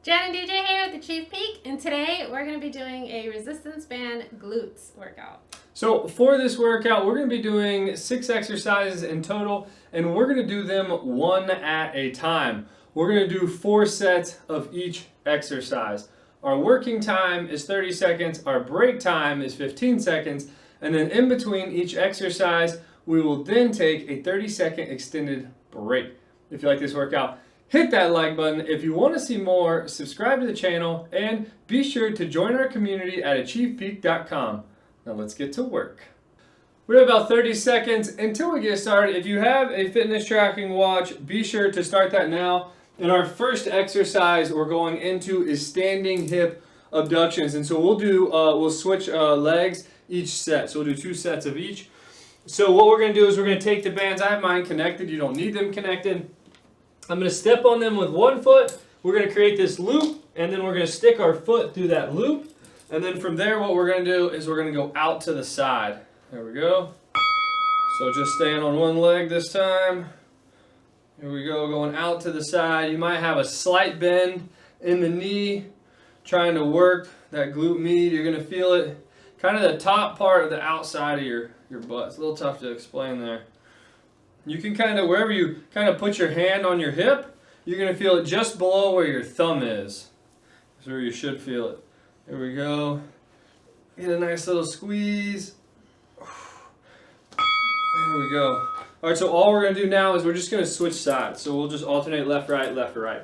Jen and DJ here with the ACHV PEAK, and today we're going to be doing a resistance band glutes workout. So for this workout, we're going to be doing 6 exercises in total, and we're going to do them one at a time. We're going to do 4 sets of each exercise. Our working time is 30 seconds, our break time is 15 seconds, and then in between each exercise, we will then take a 30-second extended break. If you like this workout, hit that like button. If you want to see more, subscribe to the channel, and be sure to join our community at ACHVPEAK.com. Now let's get to work. We have about 30 seconds until we get started. If you have a fitness tracking watch, be sure to start that now. And our first exercise we're going into is standing hip abductions. And so we'll switch legs each set. So we'll do 2 sets of each. So what we're going to do is we're going to take the bands. I have mine connected. You don't need them connected. I'm going to step on them with one foot. We're going to create this loop, and then we're going to stick our foot through that loop. And then from there, what we're going to do is we're going to go out to the side. There we go. So just staying on one leg this time. Here we go, going out to the side. You might have a slight bend in the knee, trying to work that glute med. You're going to feel it kind of the top part of the outside of your butt. It's a little tough to explain there. You can kind of, wherever you kind of put your hand on your hip, you're going to feel it just below where your thumb is. That's where you should feel it. There we go. Get a nice little squeeze. There we go. All right, so all we're going to do now is we're just going to switch sides. So we'll just alternate left, right, left, right.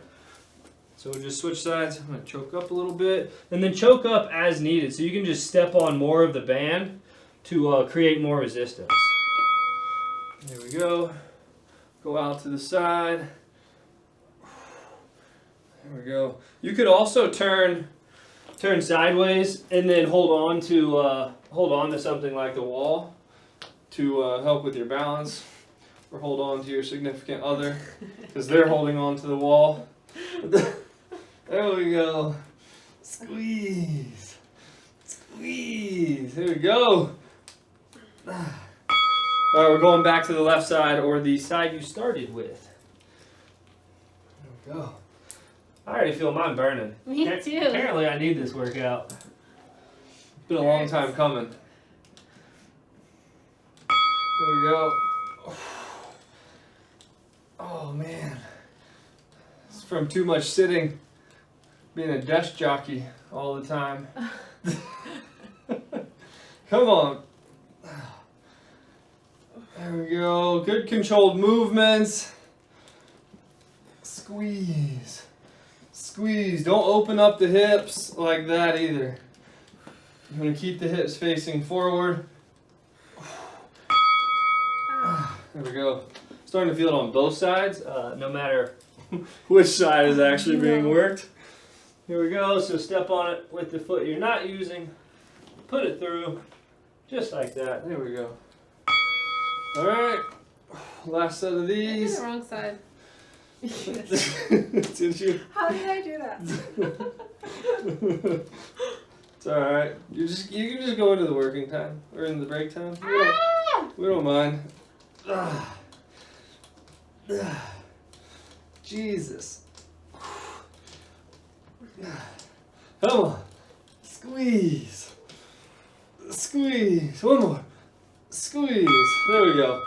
So we'll just switch sides. I'm going to choke up a little bit. And then choke up as needed. So you can just step on more of the band to create more resistance. There we go. Go out to the side. There we go. You could also turn sideways and then hold on to something like the wall to help with your balance, or hold on to your significant other because they're holding on to the wall. There we go. Squeeze. Squeeze. There we go. All right, we're going back to the left side, or the side you started with. There we go. I already feel mine burning. Me too. Apparently I need this workout. It's been a long time coming. There we go. Oh man. It's from too much sitting, being a desk jockey all the time. Come on. There we go. Good controlled movements. Squeeze. Squeeze. Don't open up the hips like that either. You want to keep the hips facing forward. There we go. Starting to feel it on both sides, no matter which side is actually being worked. Here we go. So step on it with the foot you're not using. Put it through. Just like that. There we go. All right, last set of these. I did the wrong side. Did you? How did I do that? It's all right. You can just go into the working time or in the break time. We don't mind. Jesus. Come on. Squeeze. Squeeze. One more. Squeeze. There we go.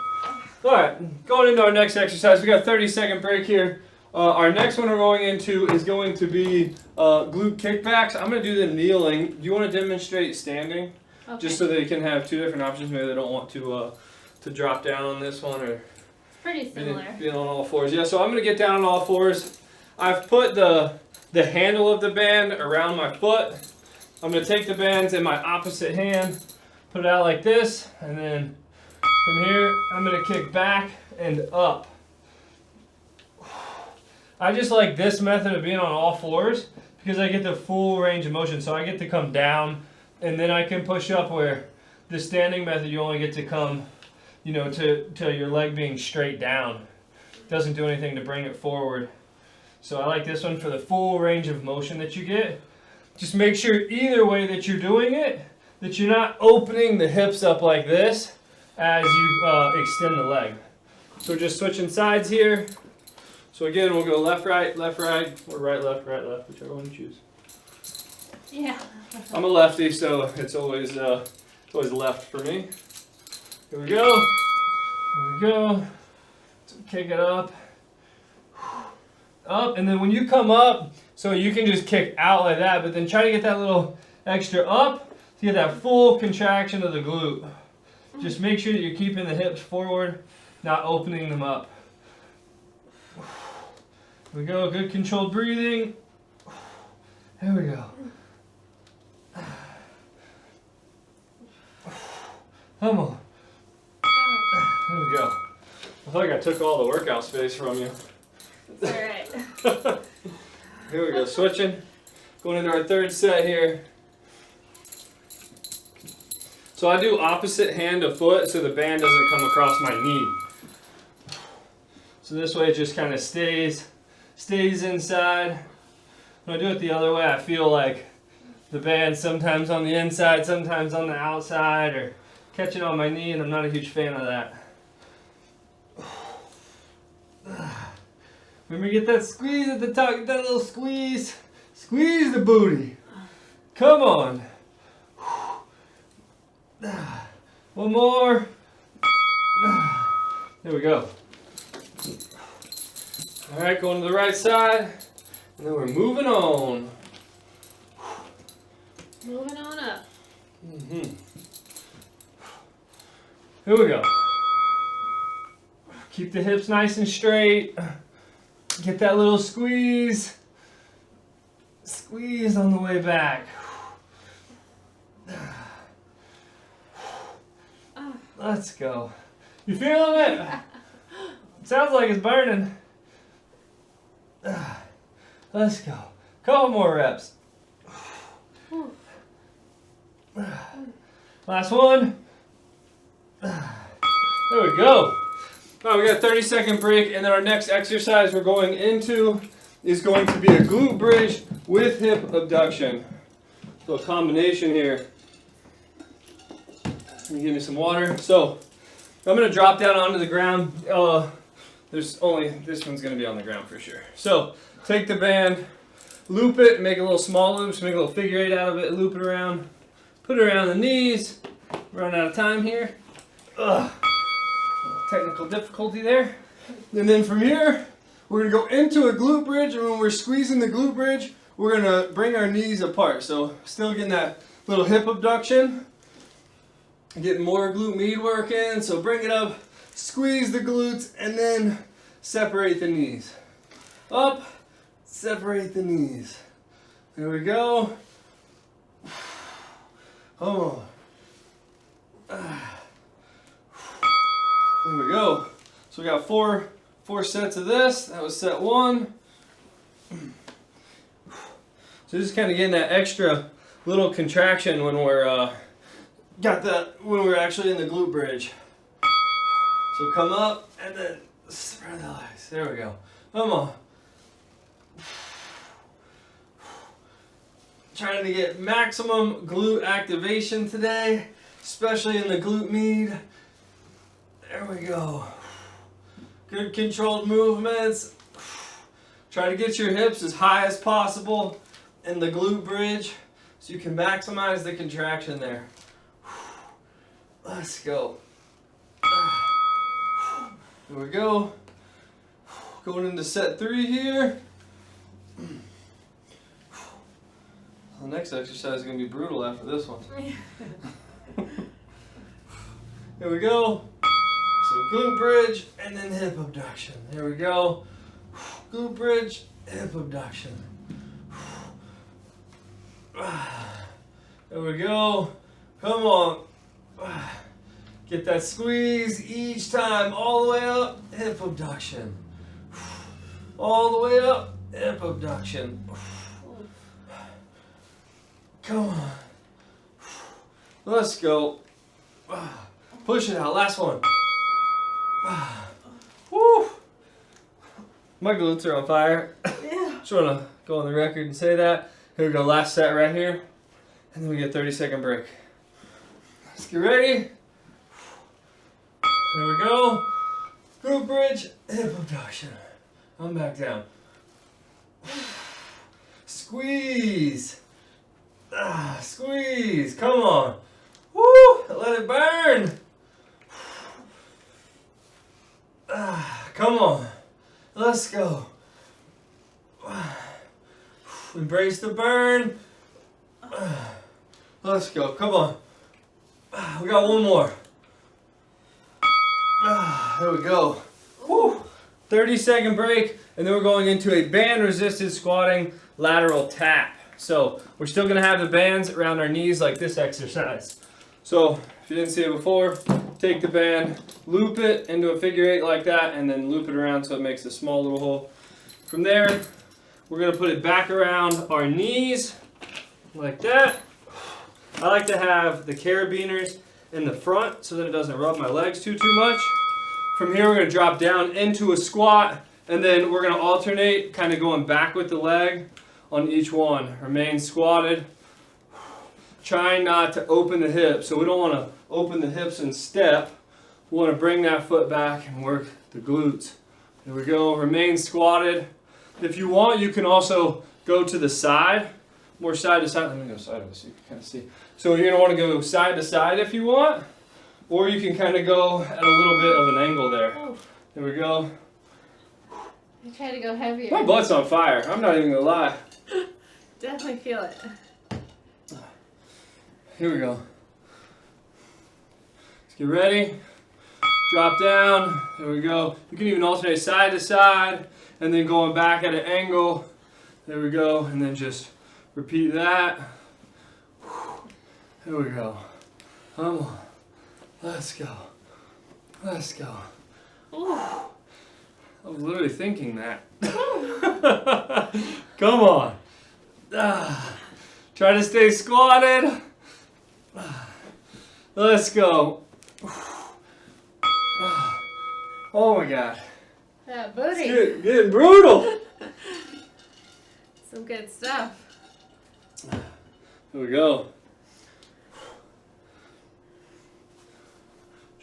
All right, going into our next exercise. We got a 30-second break here. Our next one we're going into is going to be glute kickbacks. I'm going to do them kneeling. Do you want to demonstrate standing? Okay. Just so they can have 2 different options. Maybe they don't want to drop down on this one, or pretty similar. Be on all fours. Yeah, so I'm going to get down on all fours. I've put the handle of the band around my foot. I'm going to take the bands in my opposite hand, put it out like this, and then from here, I'm going to kick back and up. I just like this method of being on all fours because I get the full range of motion. So I get to come down, and then I can push up, where the standing method, you only get to come, to your leg being straight down. It doesn't do anything to bring it forward. So I like this one for the full range of motion that you get. Just make sure either way that you're doing it, that you're not opening the hips up like this as you extend the leg. So just switching sides here. So again, we'll go left, right, or right, left, whichever one you choose. Yeah. I'm a lefty, so it's always left for me. Here we go. Here we go. So kick it up. Up, and then when you come up, so you can just kick out like that, but then try to get that little extra up to get that full contraction of the glute. Just make sure that you're keeping the hips forward, not opening them up. Here we go, good controlled breathing. Here we go. Come on. There we go. I feel like I took all the workout space from you. It's alright. Here we go, switching. Going into our third set here. So I do opposite hand to foot so the band doesn't come across my knee. So this way it just kind of stays inside. When I do it the other way, I feel like the band's sometimes on the inside, sometimes on the outside, or catching on my knee, and I'm not a huge fan of that. Remember, get that squeeze at the top, get that little squeeze. Squeeze the booty. Come on. One more. There we go. All right, going to the right side. And then we're moving on. Moving on up. Here we go. Keep the hips nice and straight. Get that little squeeze. Squeeze on the way back. Let's go. You feeling it? Sounds like it's burning. Let's go. Couple more reps. Last one. There we go. All right, we got a 30-second break, and then our next exercise we're going into is going to be a glute bridge with hip abduction. So a combination here. Let me give me some water. So I'm going to drop down onto the ground. There's only, this one's going to be on the ground for sure. So take the band, loop it, make a little small loops, make a little figure eight out of it, loop it around, put it around the knees. Run out of time here. Technical difficulty there. And then from here, we're going to go into a glute bridge, and when we're squeezing the glute bridge, we're going to bring our knees apart. So still getting that little hip abduction. Getting more glute med work in, so bring it up, squeeze the glutes, and then separate the knees. Up, separate the knees. There we go. Come on. There we go. So we got four sets of this. That was set one. So just kind of getting that extra little contraction when we're when we're actually in the glute bridge. So come up and then spread the legs. There we go. Come on. Trying to get maximum glute activation today, especially in the glute med. There we go. Good controlled movements. Try to get your hips as high as possible in the glute bridge so you can maximize the contraction there. Let's go. There we go. Going into set 3 here. The next exercise is going to be brutal after this one. Here we go. So glute bridge and then hip abduction. There we go. Glute bridge, hip abduction. There we go. Come on. Get that squeeze each time. All the way up, hip abduction. All the way up, hip abduction. Come on. Let's go. Push it out. Last one. Woo. My glutes are on fire. Yeah. Just want to go on the record and say that. Here we go. Last set right here. And then we get a 30-second break. Let's get ready. There we go. Glute bridge, hip abduction. Come back down. Squeeze. Squeeze. Come on. Woo! Let it burn. Come on. Let's go. Embrace the burn. Let's go. Come on. We got one more. There we go. Woo. 30-second break, and then we're going into a band-resisted squatting lateral tap. So we're still going to have the bands around our knees like this exercise. So if you didn't see it before, take the band, loop it into a figure 8 like that, and then loop it around so it makes a small little hole. From there, we're going to put it back around our knees like that. I like to have the carabiners in the front so that it doesn't rub my legs too much. From here, we're going to drop down into a squat, and then we're going to alternate, kind of going back with the leg on each one. Remain squatted. Trying not to open the hips. So we don't want to open the hips and step. We want to bring that foot back and work the glutes. There we go. Remain squatted. If you want, you can also go to the side. More side to side. Let me go sideways so you can kind of see. So you're going to want to go side to side if you want. Or you can kind of go at a little bit of an angle there. Oh. There we go. I try to go heavier. My butt's on fire. I'm not even going to lie. Definitely feel it. Here we go. Let's get ready. Drop down. There we go. You can even alternate side to side and then going back at an angle. There we go. And then just repeat that. There we go. Come on. Let's go. Let's go. Ooh. I was literally thinking that. Come on. Try to stay squatted. Let's go. Oh my God. That booty. It's getting brutal. Some good stuff. Here we go.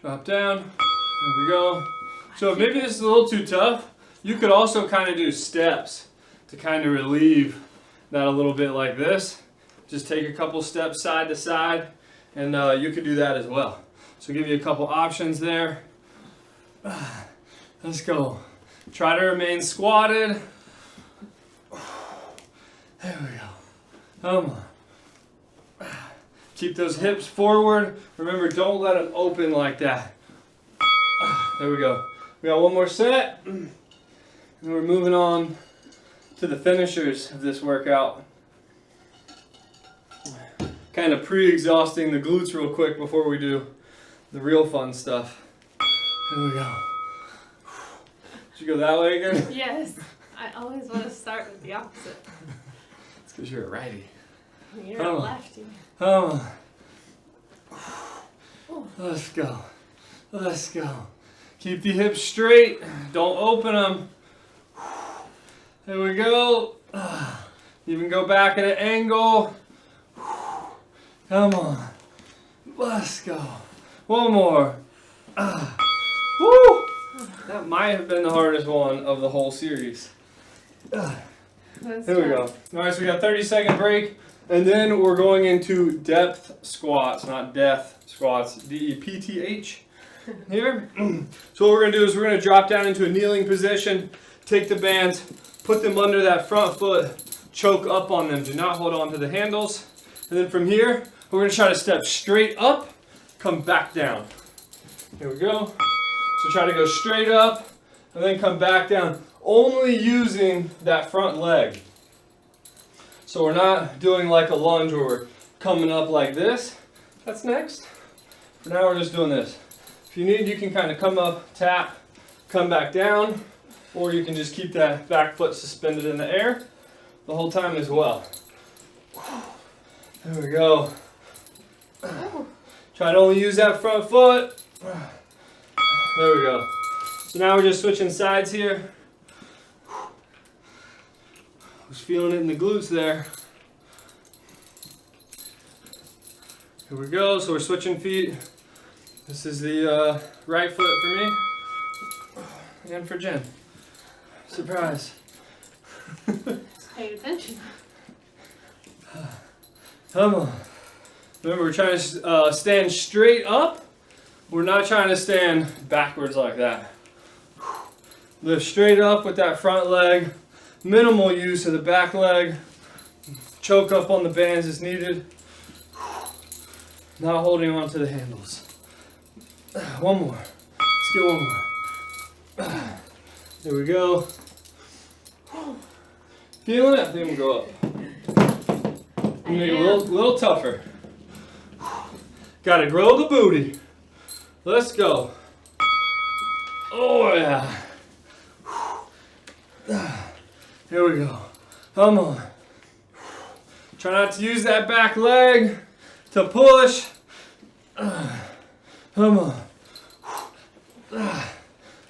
Drop down. There we go. So if maybe this is a little too tough, you could also kind of do steps to kind of relieve that a little bit like this. Just take a couple steps side to side, and you could do that as well. So give you a couple options there. Let's go. Try to remain squatted. There we go. Come on. Keep those hips forward. Remember, don't let them open like that. There we go. We got one more set. And we're moving on to the finishers of this workout. Kind of pre-exhausting the glutes real quick before we do the real fun stuff. Here we go. Did you go that way again? Yes. I always want to start with the opposite. It's because you're a righty. You're a lefty. Come on. Let's go. Let's go. Keep the hips straight. Don't open them. There we go. Even go back at an angle. Come on. Let's go. One more. Woo! That might have been the hardest one of the whole series. Here we go. All right, so we got a 30-second break, and then we're going into depth squats, not death squats, D-E-P-T-H here. So what we're going to do is we're going to drop down into a kneeling position, take the bands, put them under that front foot, choke up on them. Do not hold on to the handles. And then from here, we're going to try to step straight up, come back down. Here we go. So try to go straight up, and then come back down, only using that front leg. So we're not doing like a lunge where we're coming up like this. That's next. For now, we're just doing this. If you need, you can kind of come up, tap, come back down, or you can just keep that back foot suspended in the air the whole time as well. There we go. Try to only use that front foot. There we go. So now we're just switching sides here. Was feeling it in the glutes there. Here we go. So we're switching feet. This is the right foot for me and for Jen. Surprise. Just pay attention. Come on. Remember, we're trying to stand straight up. We're not trying to stand backwards like that. Lift straight up with that front leg. Minimal use of the back leg. Choke up on the bands as needed. Not holding on to the handles. One more. Let's get one more. There we go. Feeling it? Then we'll go up. Make it a little tougher. Gotta grow the booty. Let's go. Oh yeah. Here we go. Come on. Try not to use that back leg to push. Come on.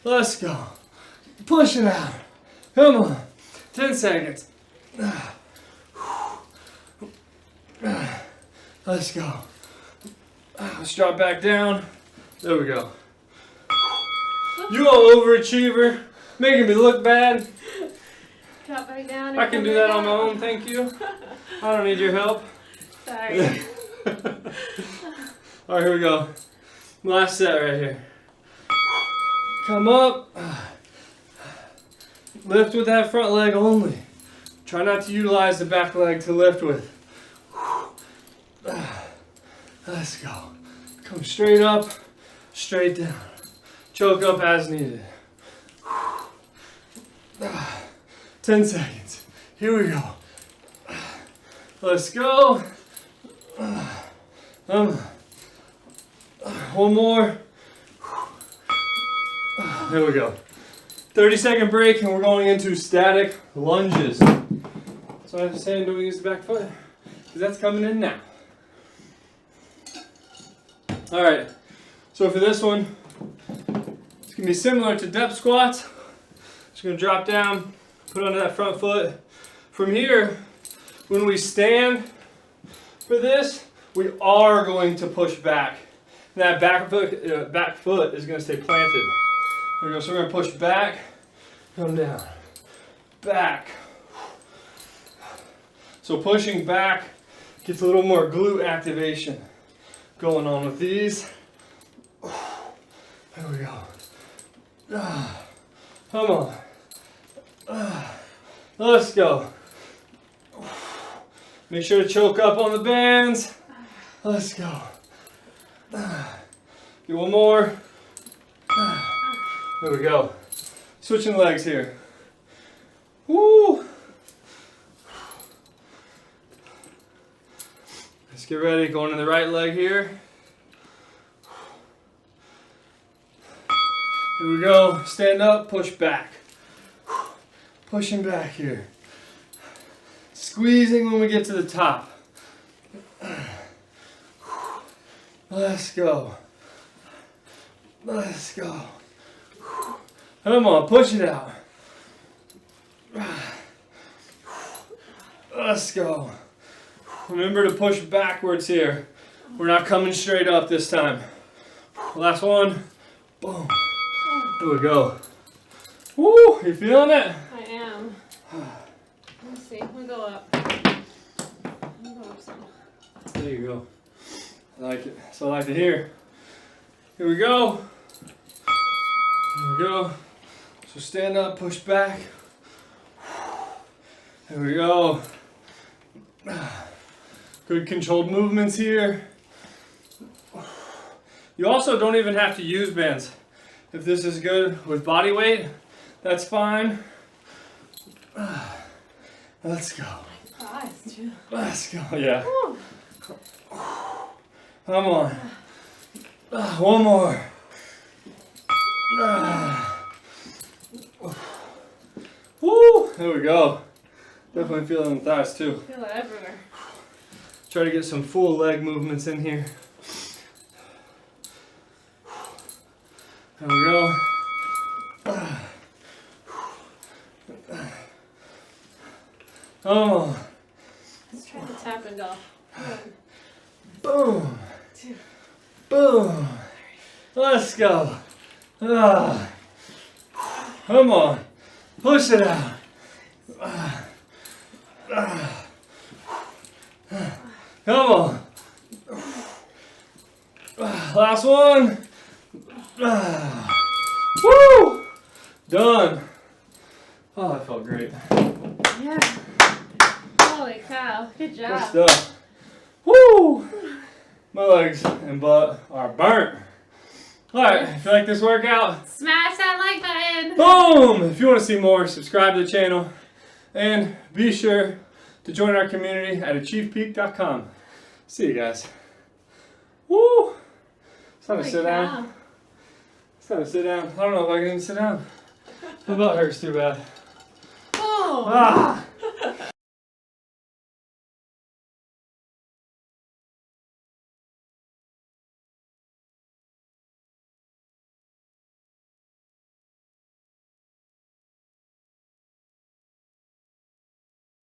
Let's go. Push it out. Come on. 10 seconds. Let's go. Let's drop back down. There we go. You all overachiever, making me look bad. Drop back down. I can do that on my own, thank you. I don't need your help. Sorry. All right, here we go. Last set right here. Come up. Lift with that front leg only. Try not to utilize the back leg to lift with. Let's go. Come straight up, straight down. Choke up as needed. 10 seconds. Here we go. Let's go. One more. There we go. 30-second break, and we're going into static lunges. So I have to say, don't use the back foot, because that's coming in now. All right. So for this one, it's gonna be similar to depth squats. Just gonna drop down, put under that front foot. From here, when we stand for this, we are going to push back. And that back foot is going to stay planted. There we go. So we're going to push back, come down, back. So pushing back gets a little more glute activation going on with these. There we go. Come on. Let's go. Make sure to choke up on the bands. Let's go. Do one more. There we go. Switching legs here. Woo! Let's get ready. Going to the right leg here. Here we go. Stand up, push back. Pushing back here. Squeezing when we get to the top. Let's go. Let's go. Come on, push it out. Let's go. Remember to push backwards here. We're not coming straight up this time. Last one. Boom. There we go. Woo! You feeling it? I am. Let's see. We'll go up. We'll go up some. There you go. I like it. So I like to hear. Here we go. Here we go. So stand up, push back. There we go. Good controlled movements here. You also don't even have to use bands. If this is good with body weight, that's fine. Let's go. Thighs too. Let's go. Yeah. Woo. Come on. One more. Woo! There we go. Definitely feeling the thighs too. Feel it everywhere. Try to get some full leg movements in here. There we go. Come on. Let's try the tap and go. 1, Boom. 2. Boom. Let's go. Come on. Push it out. Come on. Last one. Woo! Done. Oh, that felt great. Yeah. Holy cow. Good Good job. stuff. Woo! My legs and butt are burnt. Alright, if you like this workout, Smash that like button. boom! If you want to see more, subscribe to the channel. And be sure to join our community at ACHV PEAK.com. See you guys. Woo! It's time to sit down. It's time to sit down. I don't know if I can even sit down. My butt hurts too bad. Oh. Ah!